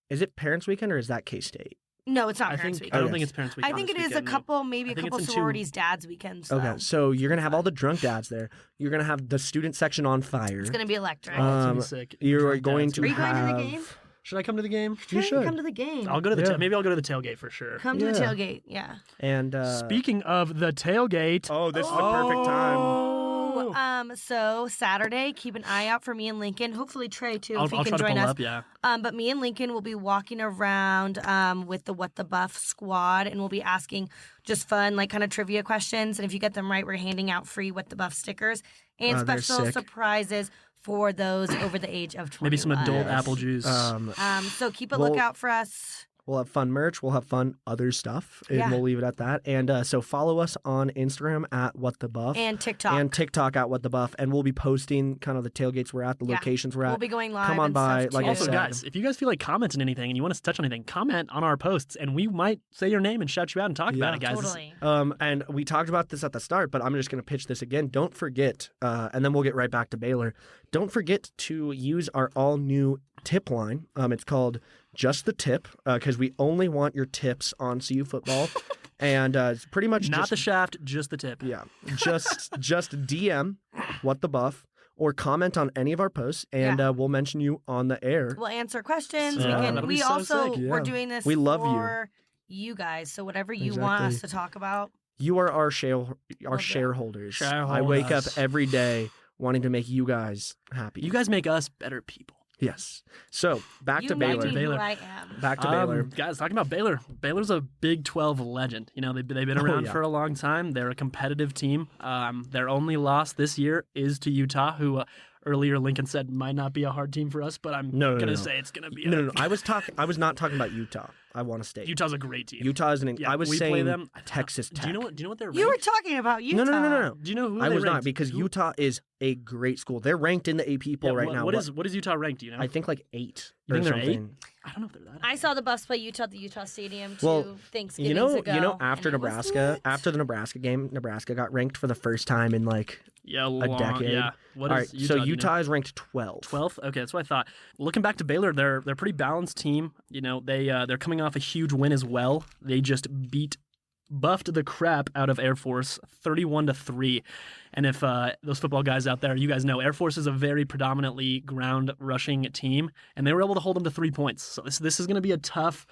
is it Parents Weekend or is that K-State? No, it's not I Parents think Weekend. I don't Okay. think it's Parents Weekend. I think it this is a weekend, no. couple, maybe I a think couple it's in 2 sororities' dads weekends. Okay, though. so you're gonna have all the drunk dads there. You're gonna have the student section on fire. It's gonna be electric. Oh, it's gonna Um, be sick. You're Drunk going dads. to Are you have. going to the game? Should I come to the game? You Okay, should. come to the game. I'll go to the Yeah. maybe I'll go to the tailgate for sure. Come to the Yeah. tailgate. Yeah. And Speaking of the tailgate, oh, this is the perfect time. So Saturday, keep an eye out for me and Lincoln. Hopefully Trey too, I'll if he try can to join pull us. up. Yeah. But me and Lincoln will be walking around with the What the Buff squad, and we'll be asking just fun, like kind of trivia questions. And if you get them right, we're handing out free What the Buff stickers and Oh, they're special sick. surprises for those over the age of 21. Maybe some adult Yes. apple juice. So keep a Well- lookout for us. We'll have fun merch. We'll have fun other stuff. And Yeah. we'll leave it at that. And so follow us on Instagram at What the Buff. And TikTok. And TikTok at What the Buff. And we'll be posting kind of the tailgates we're at, the Yeah. locations we're at. We'll be going live. Come on and by, stuff, like too. I Also, said. guys, if you guys feel like commenting anything and you want us to touch on anything, comment on our posts, and we might say your name and shout you out and talk about Yeah. it, guys. Totally. And we talked about this at the start, but I'm just going to pitch this again. Don't forget, and then we'll get right back to Baylor. Don't forget to use our all new tip line. It's called Just the Tip because we only want your tips on CU football. And it's pretty much Not just, the shaft, just the tip. yeah, just DM What the Buff or comment on any of our posts, and we'll mention you on the air. We'll answer questions. Yeah, we that'll can. be We so also sick. we're Yeah. doing this. We love you. for you guys. So whatever you want Exactly. us to talk about. You are our Love that. shareholders. I wake up Shareholders. every day wanting to make you guys happy. You guys make us better people. Yes. So back you to made Baylor. me Baylor. who I am. Back to Baylor. Guys, talking about Baylor. Baylor's a Big 12 legend. You know, they've been Oh, around yeah. for a long time. They're a competitive team. Their only loss this year is to Utah, who earlier Lincoln said might not be a hard team for us, but I'm No, gonna no. say it's gonna be. No. I was not talking about Utah. I want to state. Utah's a great team. Utah is Yeah, I was we play saying them. Texas Tech. Do you know what they're? You were ranked? talking about Utah. No. Do you know who I they was not ranked? because Who- Utah is a great school. They're ranked in the AP poll right now. What is Utah ranked? Do you know? I think like 8 You or think they're 8? something. I don't know if they're that. I saw the Buffs play Utah at the Utah Stadium 2 Well, Thanksgiving You know, ago. after and it was Nebraska, lit. after the Nebraska game, Nebraska got ranked for the first time in like Yeah, a decade. Yeah. What all is right, so do you know? Utah is ranked 12. 12th. Okay, that's what I thought. Looking back to Baylor, they're a pretty balanced team. You know, they're coming off a huge win as well. They just beat buffed the crap out of Air Force 31-3. And if those football guys out there, you guys know Air Force is a very predominantly ground rushing team, and they were able to hold them to 3 points. So this is going to be a tough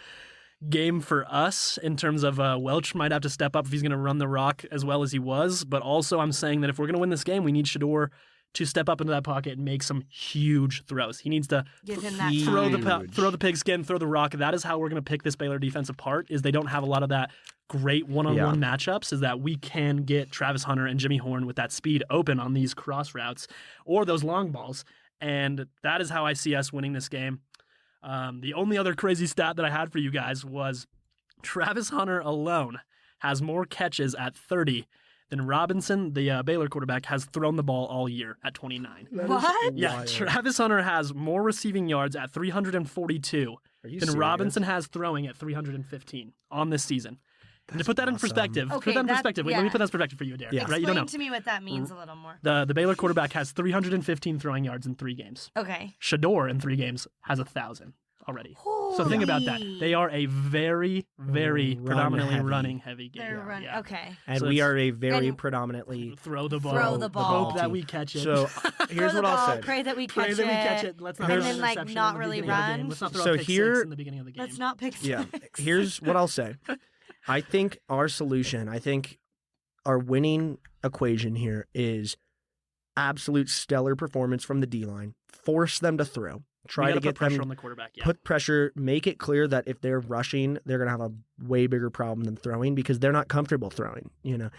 game for us in terms of Welch might have to step up if he's going to run the rock as well as he was. But also I'm saying that if we're going to win this game, we need Shador to step up into that pocket and make some huge throws. He needs to Give him that throw time. throw the pigskin, throw the rock. That is how we're going to pick this Baylor defense apart, is they don't have a lot of that great one-on-one matchups, is that we can get Travis Hunter and Jimmy Horn with that speed open on these cross routes or those long balls. And that is how I see us winning this game. The only other crazy stat that I had for you guys was Travis Hunter alone has more catches at 30 than Robinson, the Baylor quarterback, has thrown the ball all year at 29. What? Yeah, Wild. Travis Hunter has more receiving yards at 342 Are you than serious? Robinson has throwing at 315 on this season. And to put that in awesome. perspective, Okay, let me put that in perspective for you, Adair. Yeah. Right, you don't know. Explain to me what that means a little more. The Baylor quarterback has 315 throwing yards in 3 games. Okay. Shador in 3 games has 1,000 already. So think about that. They are a very, very Run predominantly heavy. running heavy game. They're running. Yeah. Okay. And So we it's- are a very and- predominantly Throw the ball. Throw the ball. Hope that we catch it. So here's Throw what the I'll ball, say. Pray that we catch Pray it. that we catch it. Let's not And throw then, an like, interception not in the really beginning of the game. run. Let's not throw So a pick here- six in the beginning of the game. Let's not pick Yeah. six. Here's what I'll say. I think our solution, our winning equation here is absolute stellar performance from the D-line. Force them to throw. We Try gotta to get put pressure them on the quarterback. Yeah. put pressure, make it clear that if they're rushing, they're going to have a way bigger problem than throwing because they're not comfortable throwing, Yeah.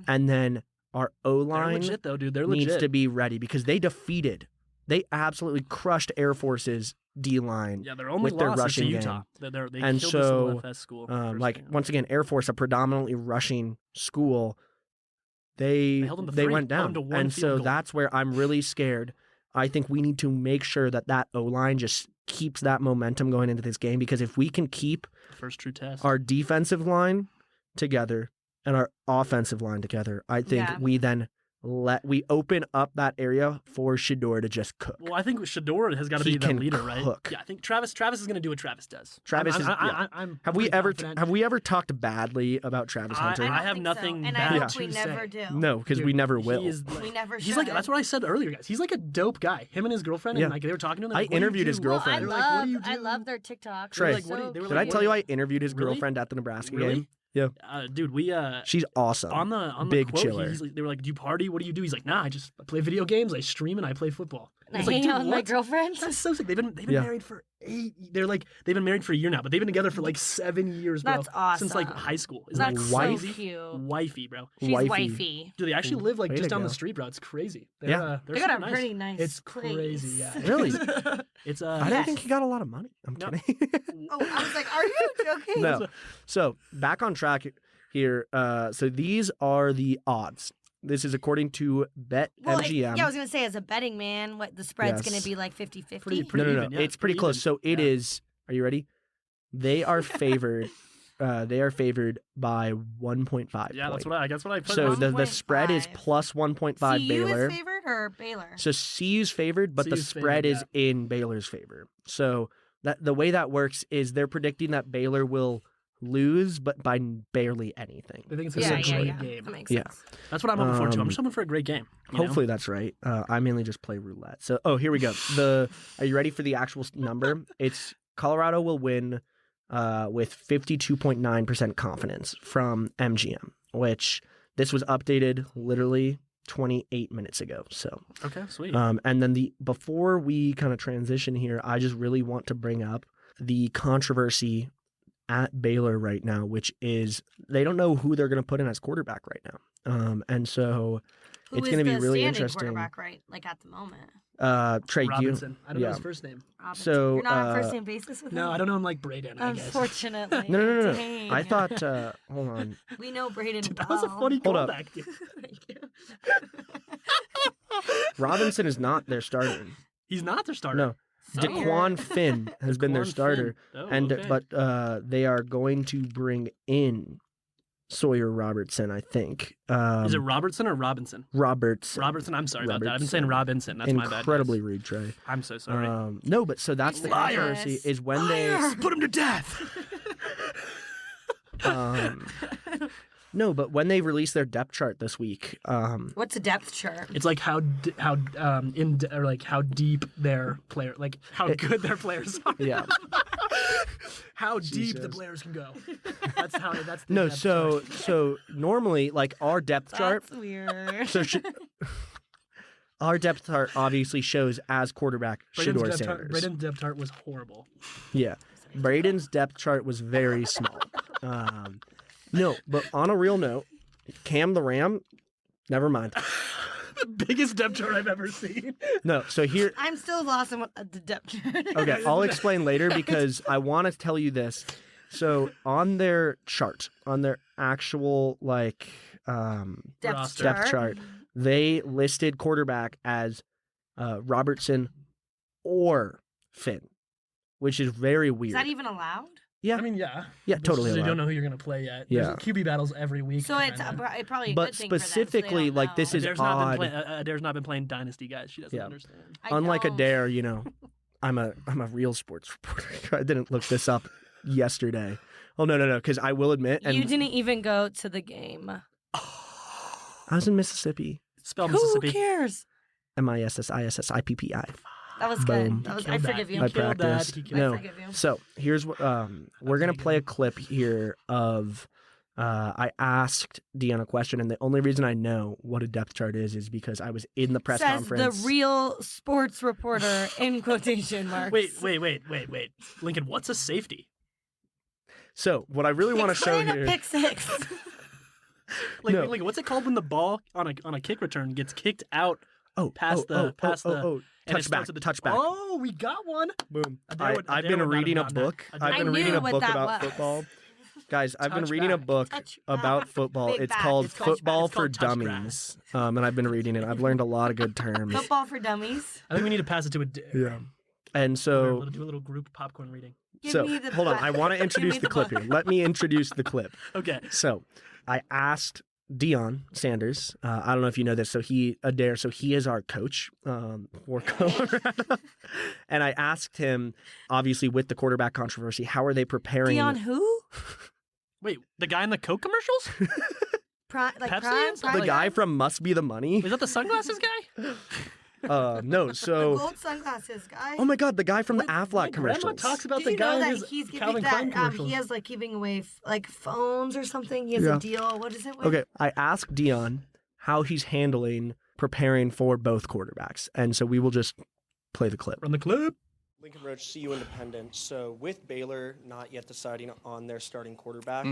And then our They're O-line legit though, dude. They're needs legit. to be ready because they absolutely crushed Air Force's D-line. Yeah, their only with their loss is to rushing Utah. game. They And killed so, this LFS school. first Like game. once again, Air Force, a predominantly rushing school, they held them to 3, went held them down, to 1 and field so goal. that's where I'm really scared. I think we need to make sure that O-line just keeps that momentum going into this game because if we can keep First true test. our defensive line together and our offensive line together, I think Yeah. we then we open up that area for Shador to just cook. Well, I think Shador has got to He be that can leader, right? cook. Yeah, I think Travis is going to do what Travis does. Travis is- yeah. I'm Have we pretty ever confident. have we ever talked badly about Travis Hunter? I don't have think nothing so. And bad I Yeah. hope we to never say. do. No, because we Dude, never will. He is like, We never he's like should. that's what I said earlier, guys. He's like a dope guy. Him and his girlfriend, Yeah. and like they were talking to him. I like, what do you interviewed his do? Well, girlfriend. They were like, what do you I do? love their TikToks. Trey, They're so they were Did like, I tell you I interviewed his Really? girlfriend at the Nebraska Really? game? Yeah. Dude, we She's awesome. on the Big quote, chiller. they were like, "Do you party? What do you do?" He's like, "Nah, I play video games, I stream, and I play football." I It's like, hang dude, out with my what? girlfriend. That's so sick. They've been Yeah. married for 8. They've been married for a year now, but they've been together for like 7 years, bro. That's awesome. Since like high school. Isn't That's that so wife? crazy? cute. Wifey, bro. She's Wifey. wifey. Dude, they actually live like Way just to down go. the street, bro. It's crazy. They're, Yeah. they're They got super a nice. pretty nice It's place. crazy, yeah. Really? It's I didn't think he got a lot of money. I'm No. kidding. Oh, I was like, are you joking? No. So back on track here. So these are the odds. This is according to Well, BetMGM. yeah, I was going to say, as a betting man, what the spread's going Yes. to be like 50-50? Pretty no, even, yeah, it's pretty close. even. So it Yeah. is. Are you ready? They are favored. They are favored by 1.5. Yeah, point. that's what I put. So on. the spread is 1.5. plus 1.5 CU Baylor. is favored or Baylor? So CU's favored, but the CU's spread favored, is in Baylor's favor. So that the way that works is they're predicting that Baylor will lose, but by barely anything. I think it's Yeah, a yeah, great yeah. game. That makes Yeah. sense. That's what I'm hoping for too. I'm Um, just hoping for a great game. you know? Hopefully that's right. I mainly just play roulette. So here we go. Are you ready for the actual number? It's Colorado will win with 52.9% confidence from MGM, which this was updated literally 28 minutes ago. So Okay, sweet. and then before we kind of transition here, I just really want to bring up the controversy at Baylor right now, which is they don't know who they're going to put in as quarterback right now. And so Who it's is going to be the really standing interesting. quarterback right, like at the moment? Trey, Robinson. I don't know yeah. his first name. Robinson. So, You're not on first uh, name basis with No, him? I don't know him like Braden, I guess. Unfortunately. No. Dang. I thought, hold on. We know Braden Dude, that was a well. funny Hold up. callback, dude. Thank you. Robinson is not their starter. He's not their starter. No. So Daquan Finn has been their Daquan starter. Finn. Oh, And okay. but they are going to bring in Sawyer Robertson, I think. Is it Robertson or Robinson? Robertson? Robertson, I'm sorry about that. I've been saying Robinson. That's my bad. Incredibly guys. rude, Trey. I'm so sorry. No, but so that's the Liars. controversy is when Liar! Put him to death. they No, but when they released their depth chart this week, What's a depth chart? It's like how deep their player, like how good their players are. yeah. How deep the Jesus. players can go. That's the No, depth so chart. so normally like our depth chart. That's weird. So our depth chart obviously shows as quarterback Braden's Shador depth chart, Sanders. Braden's depth chart was horrible. Yeah, Braden's depth chart was very small. No, but on a real note, Cam the Ram, never mind. The biggest depth chart I've ever seen. No, so here, I'm still lost on what the depth chart is. okay, I'll explain later because I want to tell you this. So on their chart, on their actual like Depth Roster. depth chart, they listed quarterback as Robertson or Finn, which is very weird. Is that even allowed? Yeah, I mean, yeah. yeah, totally. You allowed. don't know who you're going to play yet. Yeah. There's QB battles every week. So it's kinda. probably a But good thing for them, so they specifically, don't like, know. this is Adair's odd. Adair's not been playing Dynasty, guys. She doesn't Yeah. understand. I Unlike don't. Adair, you know, I'm a real sports reporter. I didn't look this up yesterday. Oh no, because I will admit, and You didn't even go to the game. I was in Mississippi. Spell Who Mississippi. cares? MISSISSIPPI. That was Boom. good. He I killed that. forgive you. He I killed that. practiced. He killed No. I forgive you. So here's what we're gonna pretty play a good. clip here of I asked Dion a question, and the only reason I know what a depth chart is because I was in the press Says conference. the real sports reporter in quotation marks. Wait. Lincoln, what's a safety? So what I really want to show Explain a here. pick six. No. Lincoln, what's it called when the ball on a kick return gets kicked out Touchback. Oh, we got one. Boom. Adair would I've not been have reading a gotten that. book. Adair I've been I reading knew a what book that about was. football. Guys, I've been reading a Touchback. book about football. Big It's back. called It's touchback. Football It's for called touchback. Dummies. And I've been reading it. I've learned a lot of good terms. Football for dummies. I think we need to pass it to Adair. Yeah. And We'll so do a little group popcorn reading. Give me the hold on. book. I want to introduce me the the clip book. here. Let me introduce the clip. Okay. So I asked Dion Sanders. I don't know if you know this. So Adair. So he is our coach for Colorado. And I asked him, obviously with the quarterback controversy, how are they preparing? Dion who? Wait, the guy in the Coke commercials? Like Pepsi Prime? and stuff? the like guy from Must Be the Money? Is that the sunglasses guy? No. The So. gold sunglasses guy. Oh my God, the guy from the My Affleck grandma commercials. talks about Do the you know guy in that his he's giving Calvin Klein that commercials. he has like giving away like phones or something? He has Yeah. a deal. What is it with? Okay, I asked Dion how he's handling preparing for both quarterbacks, and so we will just play the clip. Run the clip. Lincoln Roach, CU Independent. So with Baylor not yet deciding on their starting quarterback,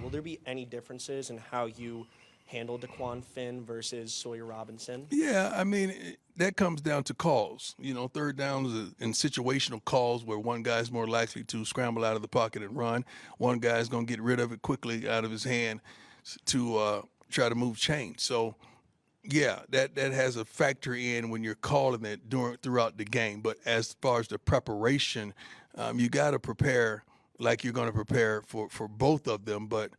will there be any differences in how you handle DeQuan Finn versus Sawyer Robinson? Yeah, I mean, that comes down to calls. You know, third downs and situational calls where one guy's more likely to scramble out of the pocket and run. One guy's going to get rid of it quickly out of his hand to try to move chains. So, yeah, that has a factor in when you're calling it throughout the game. But as far as the preparation, you got to prepare like you're going to prepare for both of them. But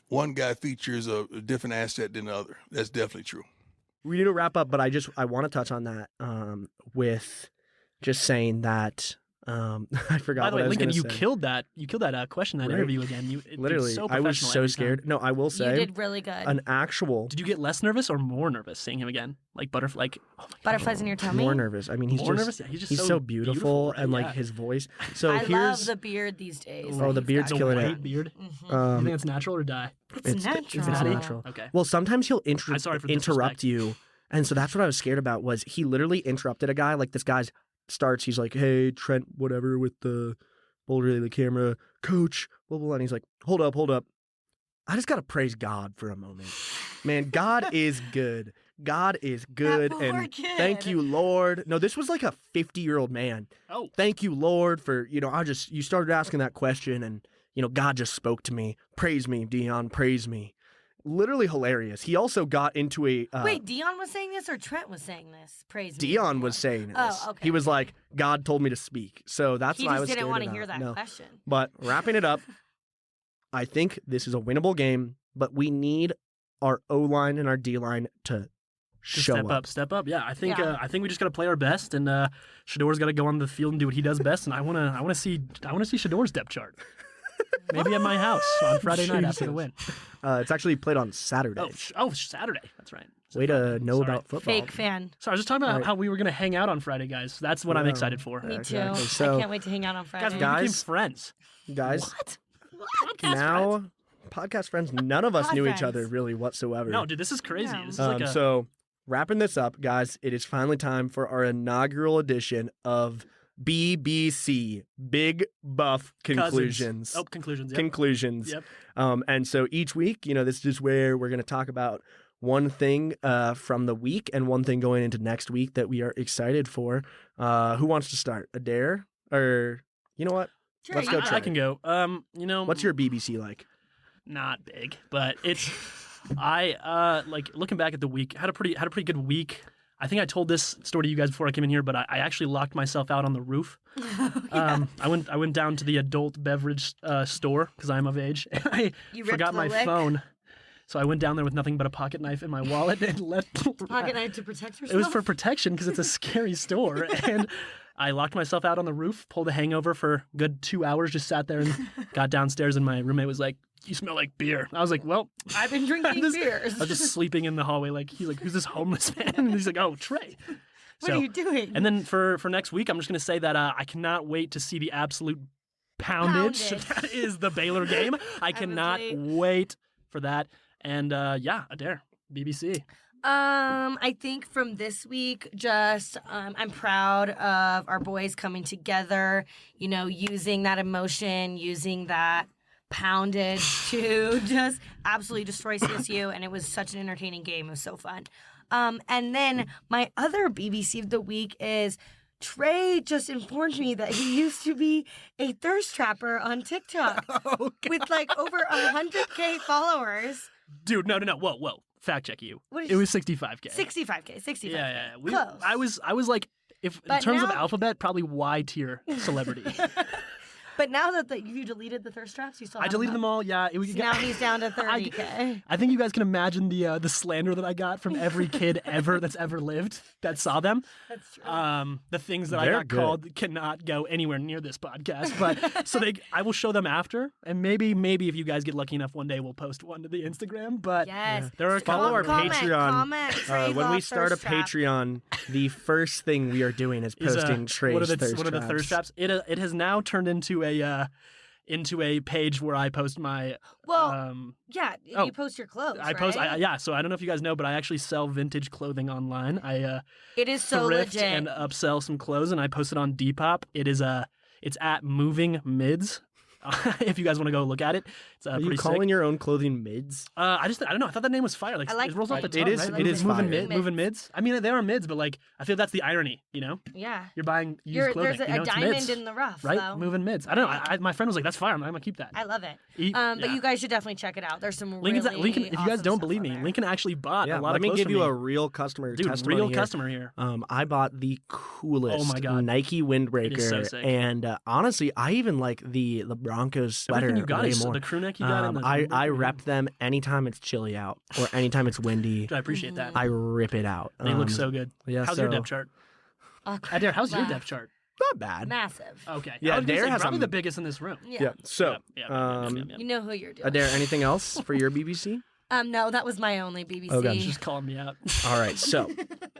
one guy features a different asset than the other. That's definitely true. We need to wrap up, but I want to touch on that with just saying that I forgot By the what way, I was Lincoln, going to you say. killed that. You killed that question, that Right. interview again. Literally, so I was professional so every scared. time. No, I will You say did really good. an actual Did you get less nervous or more nervous seeing him again? Like butterfly? Like, oh my God. Butterflies in your tummy. more nervous. I mean, he's More just nervous? Yeah, he's just he's so so beautiful, right? and like Yeah. his voice. So I here's love the beard these days. Oh, the beard's The killing it. white beard. You um, think it's natural or die? It's natural. It's natural. Okay. Well, sometimes he'll I'm sorry for the interrupt disrespect. you, and so that's what I was scared about. Was he literally interrupted a guy? Like this guy starts, he's like, "Hey, Trent, whatever," with the boulder, the camera, coach, blah blah, blah. And he's like, "Hold up." I just gotta praise God for a moment, man. God is good. God is good, poor and kid. thank you, Lord. No, this was like a 50-year-old man. Oh, Thank you, Lord, for you started asking that question, and God just spoke to me. Praise me, Dion. Praise me. Literally hilarious. He also got into a Wait, Dion was saying this or Trent was saying this? Praise me. Dion was saying this. Oh, okay. He was like, God told me to speak. So that's He why I just was didn't scared want to about. hear that No. question. But wrapping it up, I think this is a winnable game, but we need our O-line and our D-line to just show step up. Yeah, I think Yeah. I think we just got to play our best, and Shador's got to go on the field and do what he does best. And I want to see Shador's depth chart. Maybe at my house on Friday night after the win. It's actually played on Saturday. Saturday. That's right. Way to know Sorry. about football. Fake fan. So I was just talking about Right. how we were going to hang out on Friday, guys. That's what I'm excited for. Me too. Exactly. So- I can't wait to hang out on Friday. Guys, we Guys- became friends. Guys, What? now podcast friends, none of us Pod knew each friends. other really whatsoever. No, dude, this is crazy. No. This is like a... So wrapping this up, guys, it is finally time for our inaugural edition of BBC Big Buff Conclusions. Oh, conclusions. Yep. Conclusions. Yep. And so each week, this is where we're going to talk about one thing from the week and one thing going into next week that we are excited for. Who wants to start? Adair? Or, you know what? Trey, Let's go, you Trey. I can go. What's your BBC like? Not big, but it's... I like looking back at the week, had a pretty good week. I think I told this story to you guys before I came in here, but I actually locked myself out on the roof. I went down to the adult beverage store because I'm of age. And I You ripped forgot the my lick? phone, so I went down there with nothing but a pocket knife in my wallet and left. Pocket knife to protect yourself? It was for protection because it's a scary store, and I locked myself out on the roof, pulled a hangover for a good 2 hours, just sat there and got downstairs, and my roommate was like, "You smell like beer." I was like, "Well, I've been drinking beers. I was just sleeping in the hallway. He's like, "Who's this homeless man?" And he's like, "Oh, Trey." What are you doing? And then for next week, I'm just gonna say that I cannot wait to see the absolute poundage that is the Baylor game. I cannot wait for that. And Adair, BBC. I think from this week, just I'm proud of our boys coming together, using that emotion, using that poundage to just absolutely destroy CSU, and it was such an entertaining game. It was so fun. And then my other BBC of the week is Trey just informed me that he used to be a thirst trapper on TikTok with like over 100K followers. Dude, no. Whoa. Fact check you. What is It was 65K. 65K. Yeah. Close. I was like, if in But terms of now- alphabet, probably Y tier celebrity. But now that you deleted the thirst traps, you still I have deleted them all. Yeah. So now he's down to 30K. I think you guys can imagine the slander that I got from every kid ever that's ever lived that saw them. That's true. The things that They're I got good. called cannot go anywhere near this podcast. But so I will show them after, and maybe if you guys get lucky enough, one day we'll post one to the Instagram. But Yes. there are a Follow our Comment, Patreon. comment, Trey When we Law start a thirst trap. Patreon, the first thing we are doing is posting Trey's what are the thirst thirst traps? It has now turned into a page where I post my Well, yeah, oh, you post your clothes. I post right? so I don't know if you guys know, but I actually sell vintage clothing online. I It is so thrift legit. and upsell some clothes, and I post it on Depop. It's at Moving Mids. If you guys want to go look at it, it's Are pretty you calling sick. your own clothing mids? I don't know. I thought that name was fire. I like- it rolls off the It tongue. is- right? it is moving, fire. moving mids. I mean, they are mids, but I feel that's the irony. Yeah. You're buying used clothing. There's you know, a it's diamond mids, in the rough, right? though. Moving mids. I don't know. My friend was like, "That's fire. I'm gonna keep that." I love it. Yeah. But you guys should definitely check it out. There's some Lincoln. really If you guys awesome don't stuff believe on me, there. Lincoln actually bought Yeah, a lot let of me clothes give from you me. a real customer Dude, testimony real here. customer here. I bought the coolest Oh my God. Nike windbreaker, It is so sick. and honestly, I even like the Broncos sweater Everything you got way is more. the crew neck you got. And the I windbreaker, rep them anytime it's chilly out or anytime it's windy. I appreciate that. I rip it out. They look so good. yeah, How's so- your depth chart? Adair, how's your depth chart? Not bad. Massive. Okay. Yeah, I was gonna Adair say, has probably a- the biggest in this room. Yeah. So, Yeah. You know who you're doing. Adair, anything else for your BBC? No, that was my only BBC. Okay. Just calling me out. All right. So,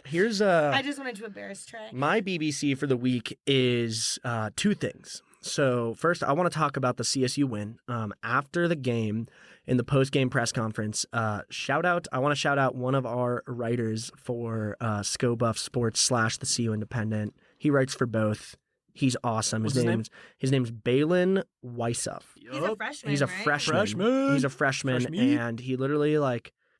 here's I just wanted to embarrass Trey. my BBC for the week is two things. So first, I want to talk about the CSU win. After the game, in the post-game press conference, I want to shout out one of our writers for ScoBuff Sports / the CU Independent. He writes for both. He's awesome. What's his name? His name's Balin Weissuff. He's a freshman. He's a right? freshman. He's a freshman, Freshman. and he literally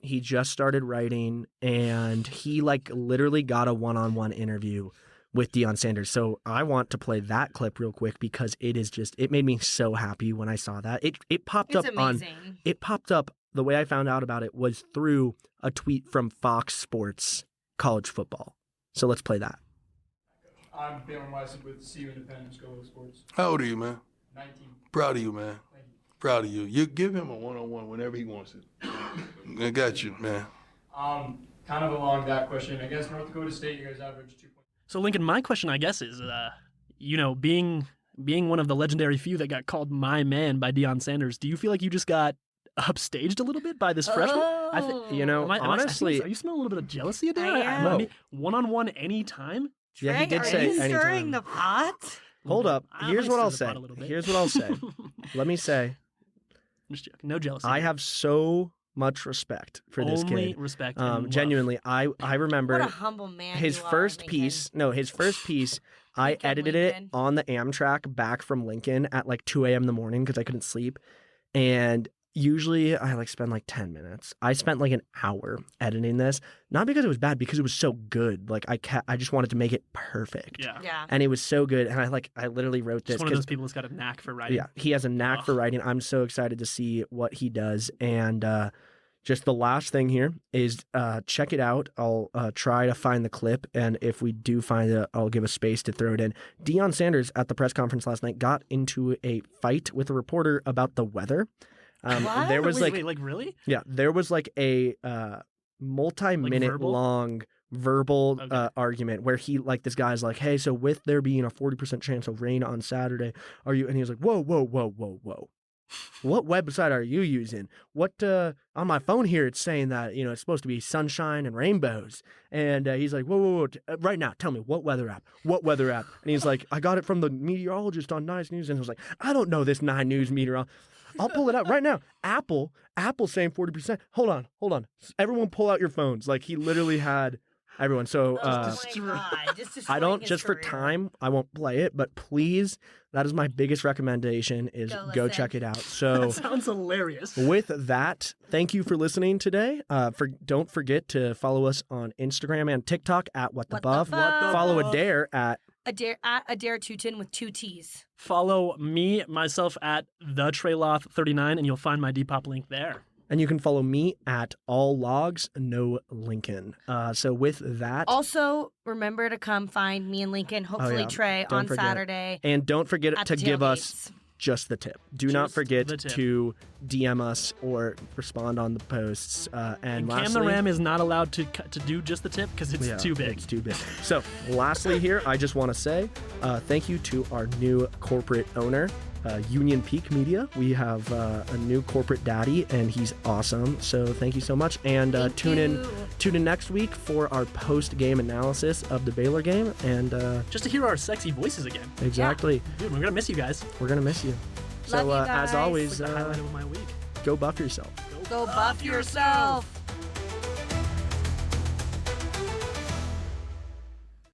he just started writing, and he literally got a one-on-one interview with Deion Sanders. So I want to play that clip real quick because it made me so happy when I saw that. It popped It's up amazing. it popped up. The way I found out about it was through a tweet from Fox Sports College Football. So let's play that. I'm Baylor Weissup with CU Independent School of Sports. How old are you, man? 19. Proud of you, man. Thank you. Proud of you. You give him a one-on-one whenever he wants it. I got you, man. Kind of along that question, I guess North Dakota State, you guys average 2 points. So Lincoln, my question, I guess, is, being being one of the legendary few that got called my man by Deion Sanders, do you feel like you just got upstaged a little bit by this freshman? I think, You know, honestly, are you smelling a little bit of jealousy, Adair? I am. I mean, one-on-one anytime? yeah, he Trey, did are say you anytime. stirring the pot? Hold up. I Here's might what I'll stir the say. pot a little bit. Here's what I'll say. Let me say, I'm just joking. No jealousy. I have so much respect for this Only kid. respect and love. Genuinely, I remember What a humble man his you are, first Lincoln. piece. No, his first piece. I Lincoln, edited Lincoln. it on the Amtrak back from Lincoln at like 2 a.m. in the morning because I couldn't sleep. And usually I like spend like 10 minutes. I spent like an hour editing this, not because it was bad, because it was so good. Like I just wanted to make it perfect. Yeah. Yeah. And it was so good. And I literally wrote this Just one of 'cause- those people that's got a knack for writing. yeah, he has a knack for writing. I'm so excited to see what he does. And just the last thing here is check it out. I'll try to find the clip, and if we do find it, I'll give a space to throw it in. Deion Sanders at the press conference last night got into a fight with a reporter about the weather. What? There was Wait, really? there was like a multi-minute verbal? long verbal Okay. argument where this guy's like, hey, so with there being a 40% chance of rain on Saturday, are you? And he was like, whoa. What website are you using? What on my phone here it's saying that it's supposed to be sunshine and rainbows. And he's like, whoa, right now, tell me what weather app? And he's like, I got it from the meteorologist on Nice News. And he was like, I don't know this 9 News meteorologist. I'll pull it up right now. Apple saying 40%. Hold on. Everyone pull out your phones. Like he literally had everyone. So Oh my God. I don't, his just for career. time, I won't play it, but please, that is my biggest recommendation is Go go listen. check it out. So That sounds hilarious. with that, thank you for listening today. Don't forget to follow us on Instagram and TikTok at What the What the Buff. Buff. Follow Adair at Adair Tutin with 2 T's. Follow myself at the Treyloth39, and you'll find my Depop link there. and you can follow me at All Logs No Lincoln. So with that, Also, remember to come find me and Lincoln, hopefully yeah. Trey, Don't on forget. Saturday. and don't forget at to the give us tailgates. just the tip. Do not Just forget the tip. to DM us or respond on the posts. And And Cam lastly, the Ram is not allowed to do just the tip because it's yeah, too big. It's too big. So lastly here, I just want to say thank you to our new corporate owner, Union Peak Media. We have a new corporate daddy, and he's awesome. So thank you so much. And Thank tune you. in next week for our post-game analysis of the Baylor game. And Just to hear our sexy voices again. exactly, Dude, we're gonna miss you guys. we're gonna miss you. Love So you as guys. always, The highlight of my week. go buff yourself. Go buff yourself.